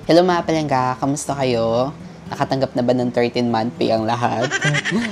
Hello mga palangga, kamusta kayo? Nakatanggap na ba ng 13-month pay ang lahat?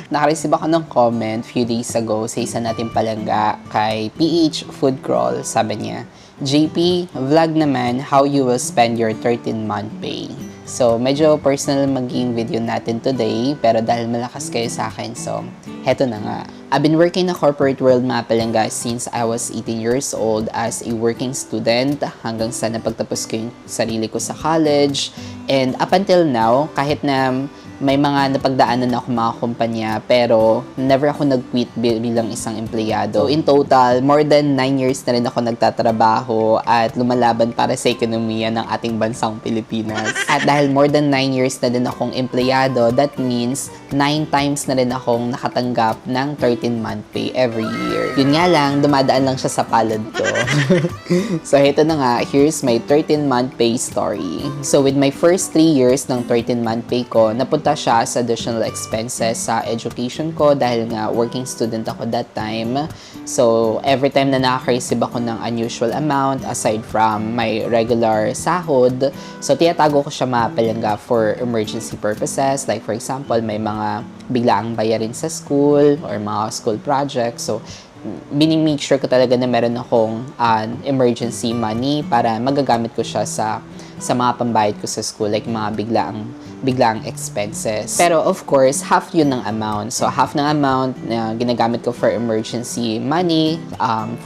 Nakareceive ako ng comment few days ago sa isa nating palangga kay PH Food Crawl. Sabi niya, JP, vlog naman how you will spend your 13-month pay. So, medyo personal maging video natin today, pero dahil malakas kayo sa akin, so, heto na nga. I've been working in the corporate world mga palangga since I was 18 years old as a working student hanggang sa napagtapos ko yung sarili ko sa college. And up until now, kahit na may mga napagdaanan ako mga kumpanya, pero never ako nag-quit bilang isang empleyado. So in total, more than 9 years na rin ako nagtatrabaho at lumalaban para sa ekonomiya ng ating bansang Pilipinas. At dahil more than 9 years na din akong empleyado, that means 9 times na rin akong nakatanggap ng 13-month pay every year. Yun nga lang, dumadaan lang siya sa palad ko. So ito na nga, here's my 13-month pay story. So with my first 3 years ng 13-month pay ko, napunta siya sa additional expenses sa education ko dahil nga working student ako that time. So, every time na nakaka-receive ako ng unusual amount aside from my regular sahod, so tinatago ko siya mga palangga for emergency purposes. Like for example, may mga biglaang bayarin sa school or mga school projects. So, make sure ko talaga na meron akong emergency money para magagamit ko siya sa mga pambayad ko sa school, like mga biglaang expenses. Pero of course, half yun ng amount. So half ng amount na ginagamit ko for emergency money,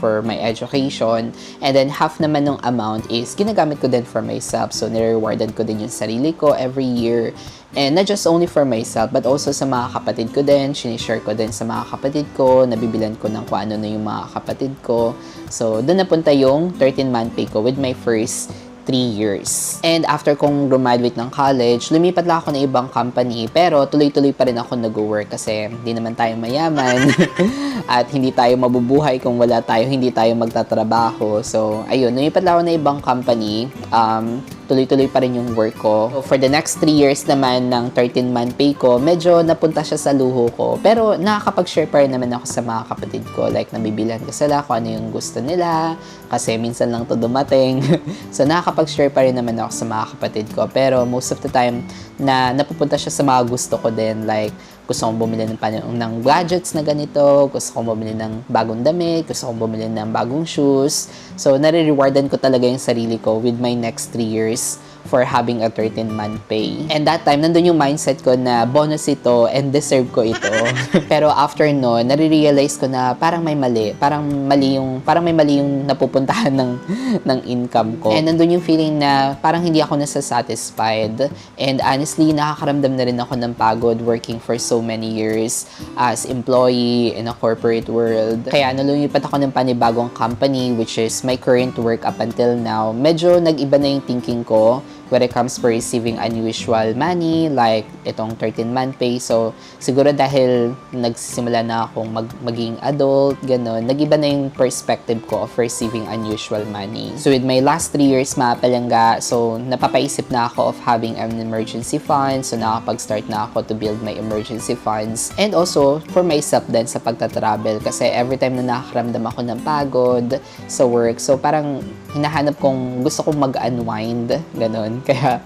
for my education, and then half naman ng amount is ginagamit ko din for myself. So nire-rewardan ko din yung sarili ko every year. And not just only for myself, but also sa mga kapatid ko din. Sinishare ko din sa mga kapatid ko. Nabibilan ko ng kung ano na yung mga kapatid ko. So, doon napunta yung 13-month pay ko with my first 3 years. And after kong graduate ng college, lumipat lang ako ng ibang company, pero tuloy-tuloy pa rin ako nag-work kasi hindi naman tayo mayaman at hindi tayo mabubuhay kung hindi tayo magtatrabaho. So, ayun, lumipat lang ako ng ibang company. Tuloy-tuloy pa rin yung work ko. So, for the next 3 years naman ng 13-month pay ko, medyo napunta siya sa luho ko. Pero nakakapag-share pa rin naman ako sa mga kapatid ko. Like, nabibilan ko sila kung ano yung gusto nila. Kasi minsan lang to dumating. So, nakakapag-share pa rin naman ako sa mga kapatid ko. Pero most of the time, napupunta siya sa mga gusto ko din. Like, gusto kong bumili ng gadgets na ganito, gusto kong bumili ng bagong damit, gusto kong bumili ng bagong shoes. So, nare-rewardan ko talaga yung sarili ko with my next 3 years for having a 13-month pay. And that time, nandun yung mindset ko na bonus ito and deserve ko ito. Pero after no, nare-realize ko na parang may mali. Parang may mali yung napupuntahan ng income ko. And nandun yung feeling na parang hindi ako nasa-satisfied. And honestly, nakakaramdam na rin ako ng pagod working for so many years as employee in a corporate world. Kaya nalumipat ako ng panibagong company, which is my current work up until now. Medyo nag-iba na yung thinking ko when it comes for receiving unusual money, like itong 13-month pay. So, siguro dahil nagsisimula na akong maging adult, ganun, nag-iba na yung perspective ko of receiving unusual money. So, with my last 3 years mga palangga, so, napapaisip na ako of having an emergency fund. So, nakapag-start na ako to build my emergency funds. And also, for myself din sa pagta-travel. Kasi every time na nakakaramdam ako ng pagod sa work, so parang hinahanap kong gusto kong mag-unwind, ganun. Kaya,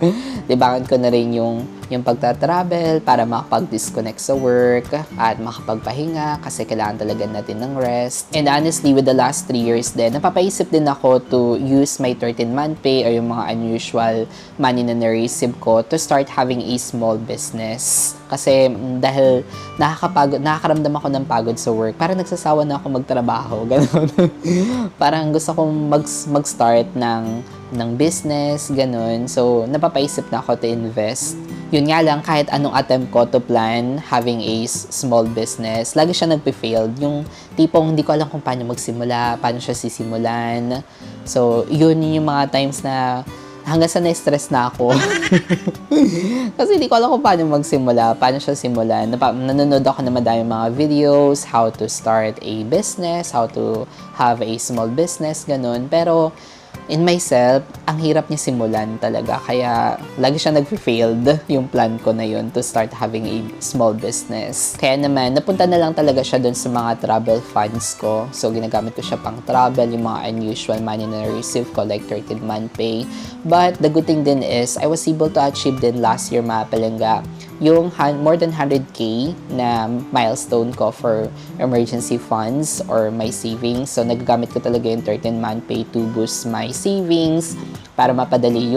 libangan ko na rin yung pagta-travel para makapag-disconnect sa work at makapagpahinga kasi kailangan talaga natin ng rest. And honestly, with the last 3 years din, napapaisip din ako to use my 13-month pay or yung mga unusual money na na-receive ko to start having a small business. Kasi dahil nakakaramdam ako ng pagod sa work, parang nagsasawa na ako magtrabaho. Ganun. Parang gusto kong mag-start ng business, ganun. So, napapaisip na ako to invest. Yun nga lang, kahit anong attempt ko to plan having a small business, lagi siya nagpe-failed. Yung tipong hindi ko alam kung paano magsimula, paano siya sisimulan. So, yun yung mga times na hanggang sa na-stress na ako. Kasi hindi ko alam kung paano magsimula, paano siya simulan. Nanonood ako ng madaming mga videos, how to start a business, how to have a small business, ganun. Pero, in myself, ang hirap niya simulan talaga. Kaya lagi siya nag-failed yung plan ko na yun to start having a small business. Kaya naman, napunta na lang talaga siya dun sa mga travel funds ko. So, ginagamit ko siya pang travel, yung mga unusual money na receive ko like 13-month pay. But the good thing din is, I was able to achieve din last year mga palangga yung more than 100k na milestone ko for emergency funds or my savings. So, nagagamit ko talaga yung 13-month pay to boost my savings para mapadali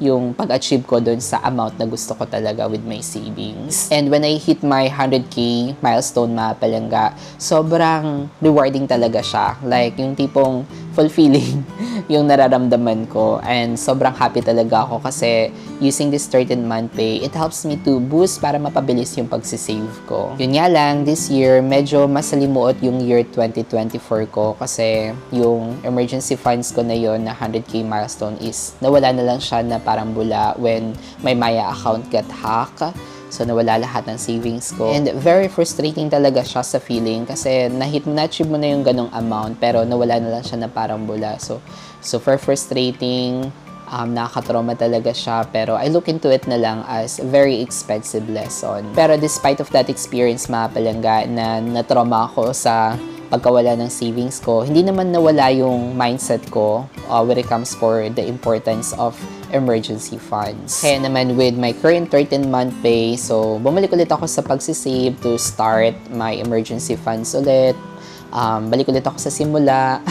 yung pag-achieve ko dun sa amount na gusto ko talaga with my savings. And when I hit my 100k milestone mga palangga, sobrang rewarding talaga siya. Like, yung tipong fulfilling yung nararamdaman ko. And sobrang happy talaga ako kasi using this 13-month pay, it helps me to boost para mapabilis yung pagsisave ko. Yun nga lang, this year, medyo masalimuot yung year 2024 ko kasi yung emergency funds ko na yun na 100k milestone is nawala na lang siya na parang bula when my Maya account got hacked. So, nawala lahat ng savings ko. And very frustrating talaga siya sa feeling kasi na-achieve mo na yung ganong amount pero nawala na lang siya na parang bula. So super frustrating. Nakaka-trauma talaga siya pero I look into it na lang as a very expensive lesson. Pero despite of that experience mga palangga na na-trauma ako sa pagkawala ng savings ko, hindi naman nawala yung mindset ko when it comes for the importance of emergency funds. Kaya naman with my current 13-month pay, so bumalik ulit ako sa pagsisave to start my emergency funds ulit. Balik ulit ako sa simula.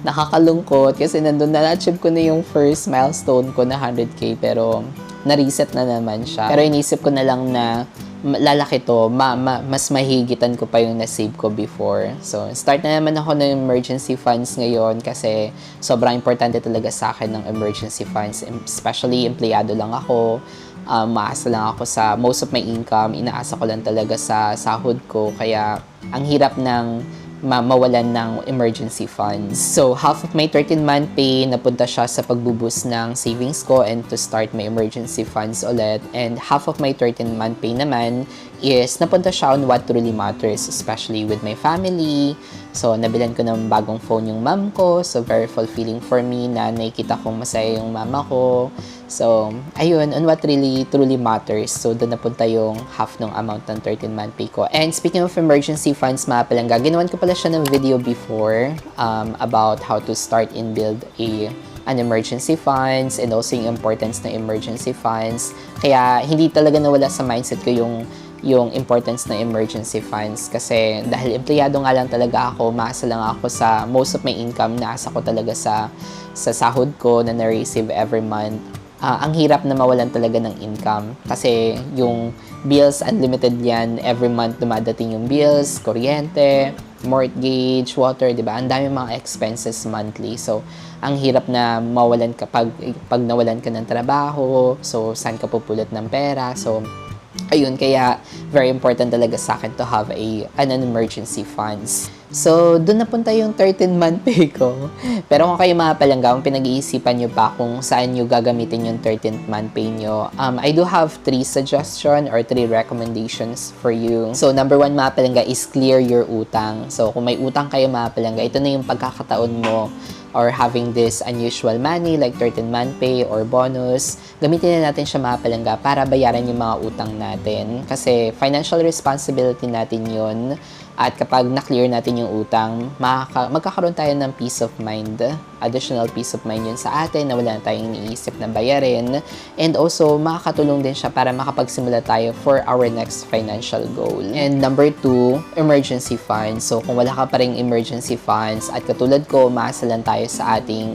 Nakakalungkot kasi nandun na-achieve ko na yung first milestone ko na 100k pero na-reset na naman siya. Pero inisip ko na lang na lalaki to, mas mahigitan ko pa yung na-save ko before. So, start na naman ako ng emergency funds ngayon kasi sobrang importante talaga sa akin ng emergency funds. Especially, empleyado lang ako. Maasa lang ako sa most of my income. Inaasa ko lang talaga sa sahod ko. Kaya, ang hirap ng mawalan ng emergency funds. So, half of my 13-month pay napunta siya sa pagbuboost ng savings ko and to start my emergency funds ulit. And half of my 13-month pay naman is napunta siya on what truly matters, especially with my family. So, nabilan ko ng bagong phone yung mom ko. So, very fulfilling for me na nakikita kong masaya yung mama ko. So, ayun, on what really truly matters. So, doon napunta yung half ng amount ng 13-month pay ko. And speaking of emergency funds, mga palangga, ginawan ko pala siya ng video before about how to start and build an emergency funds and also yung importance ng emergency funds. Kaya, hindi talaga nawala sa mindset ko yung importance ng emergency funds kasi dahil empleyado nga lang talaga ako, maasa lang ako sa most of my income, naasa ko talaga sa sahod ko na na-receive every month. Ang hirap na mawalan talaga ng income kasi yung bills, unlimited yan. Every month dumadating yung bills, kuryente, mortgage, water, di ba? Ang dami mga expenses monthly. So, ang hirap na mawalan ka pag nawalan ka ng trabaho. So, saan ka pupulot ng pera? So, ayun, kaya very important talaga sa akin to have an emergency funds. So, doon napunta yung 13-month pay ko. Pero kung kayo mga palangga, kung pinag-iisipan nyo pa kung saan nyo gagamitin yung 13th month pay nyo, I do have 3 suggestions or 3 recommendations for you. So, number 1 mga palangga is clear your utang. So, kung may utang kayo mga palangga, ito na yung pagkakataon mo or having this unusual money like 13-month pay or bonus, gamitin na natin siya mga palangga para bayaran yung mga utang natin. Kasi financial responsibility natin yun. At kapag na-clear natin yung utang, magkakaroon tayo ng peace of mind. Additional peace of mind yun sa atin na wala na tayong iniisip na bayarin. And also, makakatulong din siya para makapagsimula tayo for our next financial goal. And number 2, emergency funds. So, kung wala ka pa ring emergency funds at katulad ko, umaasa lang tayo sa ating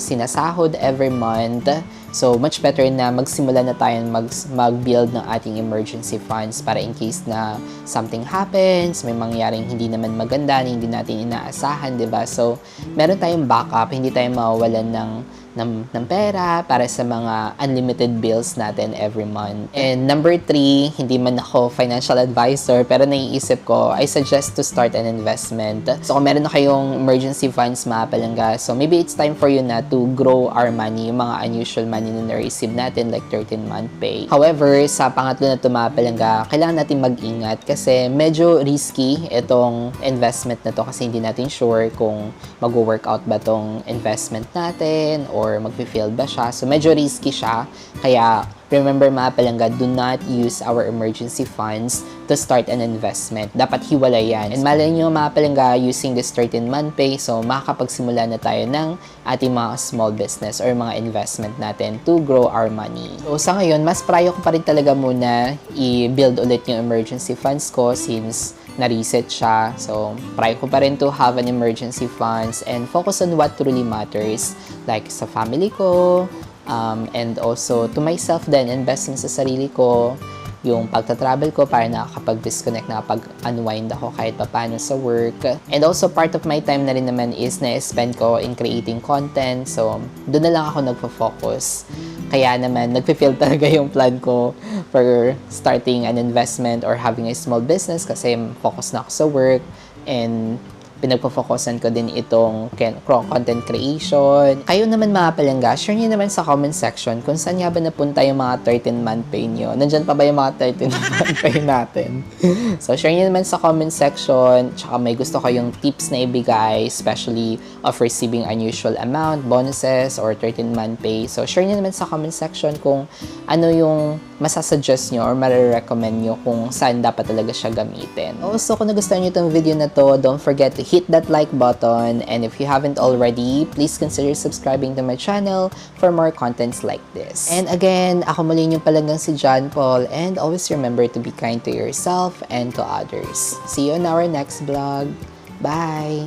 sinasahod every month. So, much better na magsimula na tayo mag-build ng ating emergency funds para in case na something happens, may mangyaring hindi naman maganda, hindi natin inaasahan, 'di ba? So, meron tayong backup, hindi tayo mawawalan ng pera para sa mga unlimited bills natin every month. And number 3, hindi man ako financial advisor, pero naiisip ko, I suggest to start an investment. So kung meron na kayong emergency funds mga palangga, so maybe it's time for you na to grow our money, yung mga unusual money na na-receive natin like 13-month pay. However, sa pangatlo na ito mga palangga, kailangan natin mag-ingat kasi medyo risky itong investment na to kasi hindi natin sure kung mag-workout ba tong investment natin or mag-fail ba siya. So, medyo risky siya. Kaya, remember mga palangga, do not use our emergency funds to start an investment. Dapat hiwalay yan. And malay nyo mga palangga, using this 13-month pay, so makakapagsimula na tayo ng ating mga small business or mga investment natin to grow our money. So, sa ngayon, mas prayo ko pa rin talaga muna i-build ulit yung emergency funds ko since na-reset siya. So, try ko pa rin to have an emergency funds and focus on what truly matters. Like, sa family ko, and also to myself din, investing sa sarili ko, yung pagta-travel ko para nakakapag-disconnect, nakapag-unwind ako kahit pa paano sa work. And also, part of my time na rin naman is na-spend ko in creating content. So, doon na lang ako nagpo-focus. Kaya naman, nagpe-fail talaga yung plan ko for starting an investment or having a small business kasi focus na ako sa work and pinagpo-focusan ko din itong content creation. Kayo naman mga palangga, share nyo naman sa comment section kung saan nga ba napunta yung mga 13-month pay nyo. Nandyan pa ba yung mga 13-month pay natin? So, share nyo naman sa comment section. Tsaka may gusto kayong tips na ibigay, especially of receiving unusual amount, bonuses, or 13-month pay. So, share nyo naman sa comment section kung ano yung masasuggest nyo or marirecommend nyo kung saan dapat talaga siya gamitin. Also, kung nagustuhan nyo itong video na to, don't forget to hit that like button, and if you haven't already, please consider subscribing to my channel for more contents like this. And again, ako muli yung palanggang si John Paul, and always remember to be kind to yourself and to others. See you in our next vlog. Bye!